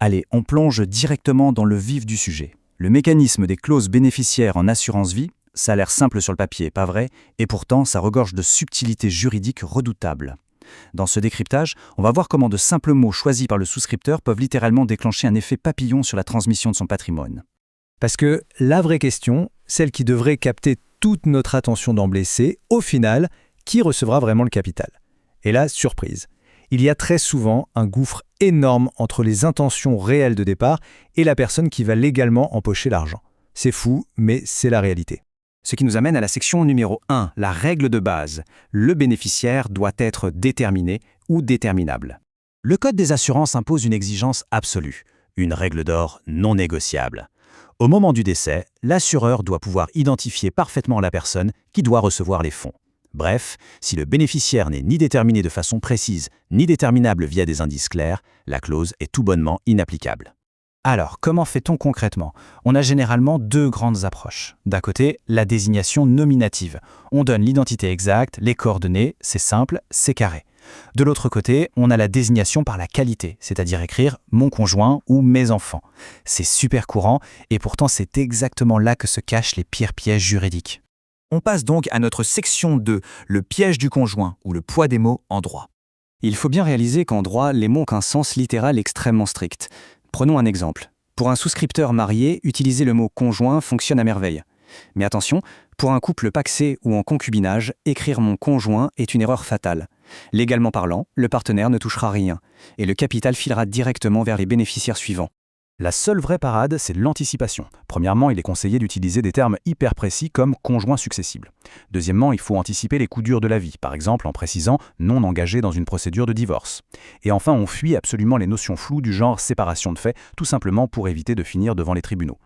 Allez, on plonge directement dans le vif du sujet. Le mécanisme des clauses bénéficiaires en assurance vie, ça a l'air simple sur le papier, pas vrai? Et pourtant, ça regorge de subtilités juridiques redoutables. Dans ce décryptage, on va voir comment de simples mots choisis par le souscripteur peuvent littéralement déclencher un effet papillon sur la transmission de son patrimoine. Parce que la vraie question, celle qui devrait capter toute notre attention d'emblée, c'est, au final, qui recevra vraiment le capital? Et là, surprise, il y a très souvent un gouffre énorme entre les intentions réelles de départ et la personne qui va légalement empocher l'argent. C'est fou, mais c'est la réalité. Ce qui nous amène à la section numéro 1, la règle de base. Le bénéficiaire doit être déterminé ou déterminable. Le Code des assurances impose une exigence absolue, une règle d'or non négociable. Au moment du décès, l'assureur doit pouvoir identifier parfaitement la personne qui doit recevoir les fonds. Bref, si le bénéficiaire n'est ni déterminé de façon précise, ni déterminable via des indices clairs, la clause est tout bonnement inapplicable. Alors, comment fait-on concrètement? On a généralement deux grandes approches. D'un côté, la désignation nominative. On donne l'identité exacte, les coordonnées, c'est simple, c'est carré. De l'autre côté, on a la désignation par la qualité, c'est-à-dire écrire « mon conjoint » ou « mes enfants ». C'est super courant et pourtant c'est exactement là que se cachent les pires pièges juridiques. On passe donc à notre section 2, le piège du conjoint ou le poids des mots en droit. Il faut bien réaliser qu'en droit, les mots ont un sens littéral extrêmement strict. Prenons un exemple. Pour un souscripteur marié, utiliser le mot « conjoint » fonctionne à merveille. Mais attention, pour un couple pacsé ou en concubinage, écrire « mon conjoint » est une erreur fatale. Légalement parlant, le partenaire ne touchera rien, et le capital filera directement vers les bénéficiaires suivants. La seule vraie parade, c'est l'anticipation. Premièrement, il est conseillé d'utiliser des termes hyper précis comme « conjoint successible ». Deuxièmement, il faut anticiper les coups durs de la vie, par exemple en précisant « non engagé dans une procédure de divorce ». Et enfin, on fuit absolument les notions floues du genre « séparation de fait », tout simplement pour éviter de finir devant les tribunaux.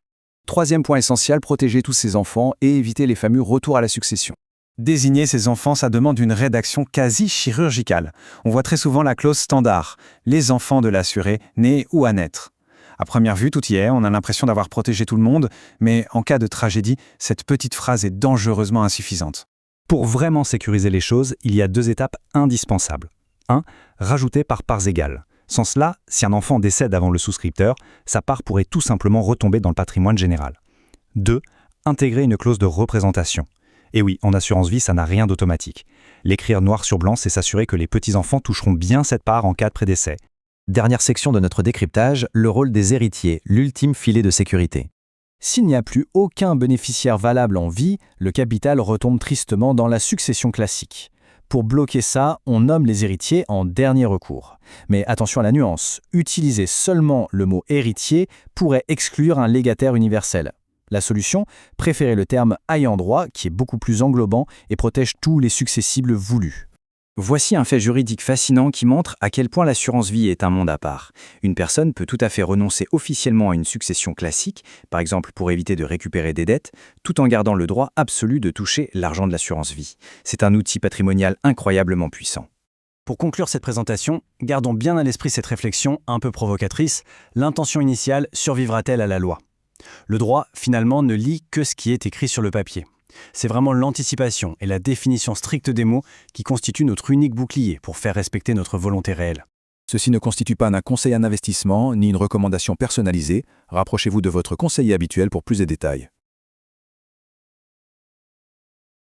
Troisième point essentiel, protéger tous ses enfants et éviter les fameux retours à la succession. Désigner ses enfants, ça demande une rédaction quasi chirurgicale. On voit très souvent la clause standard « les enfants de l'assuré, nés ou à naître ». À première vue, tout y est, on a l'impression d'avoir protégé tout le monde, mais en cas de tragédie, cette petite phrase est dangereusement insuffisante. Pour vraiment sécuriser les choses, il y a deux étapes indispensables. 1. Rajouter par parts égales. Sans cela, si un enfant décède avant le souscripteur, sa part pourrait tout simplement retomber dans le patrimoine général. 2. Intégrer une clause de représentation. Et oui, en assurance vie, ça n'a rien d'automatique. L'écrire noir sur blanc, c'est s'assurer que les petits-enfants toucheront bien cette part en cas de prédécès. Dernière section de notre décryptage, le rôle des héritiers, l'ultime filet de sécurité. S'il n'y a plus aucun bénéficiaire valable en vie, le capital retombe tristement dans la succession classique. Pour bloquer ça, on nomme les héritiers en dernier recours. Mais attention à la nuance, utiliser seulement le mot héritier pourrait exclure un légataire universel. La solution, préférer le terme ayant droit, qui est beaucoup plus englobant et protège tous les successibles voulus. Voici un fait juridique fascinant qui montre à quel point l'assurance vie est un monde à part. Une personne peut tout à fait renoncer officiellement à une succession classique, par exemple pour éviter de récupérer des dettes, tout en gardant le droit absolu de toucher l'argent de l'assurance vie. C'est un outil patrimonial incroyablement puissant. Pour conclure cette présentation, gardons bien à l'esprit cette réflexion un peu provocatrice. L'intention initiale survivra-t-elle à la loi? Le droit, finalement, ne lit que ce qui est écrit sur le papier. C'est vraiment l'anticipation et la définition stricte des mots qui constituent notre unique bouclier pour faire respecter notre volonté réelle. Ceci ne constitue pas un conseil en investissement ni une recommandation personnalisée. Rapprochez-vous de votre conseiller habituel pour plus de détails.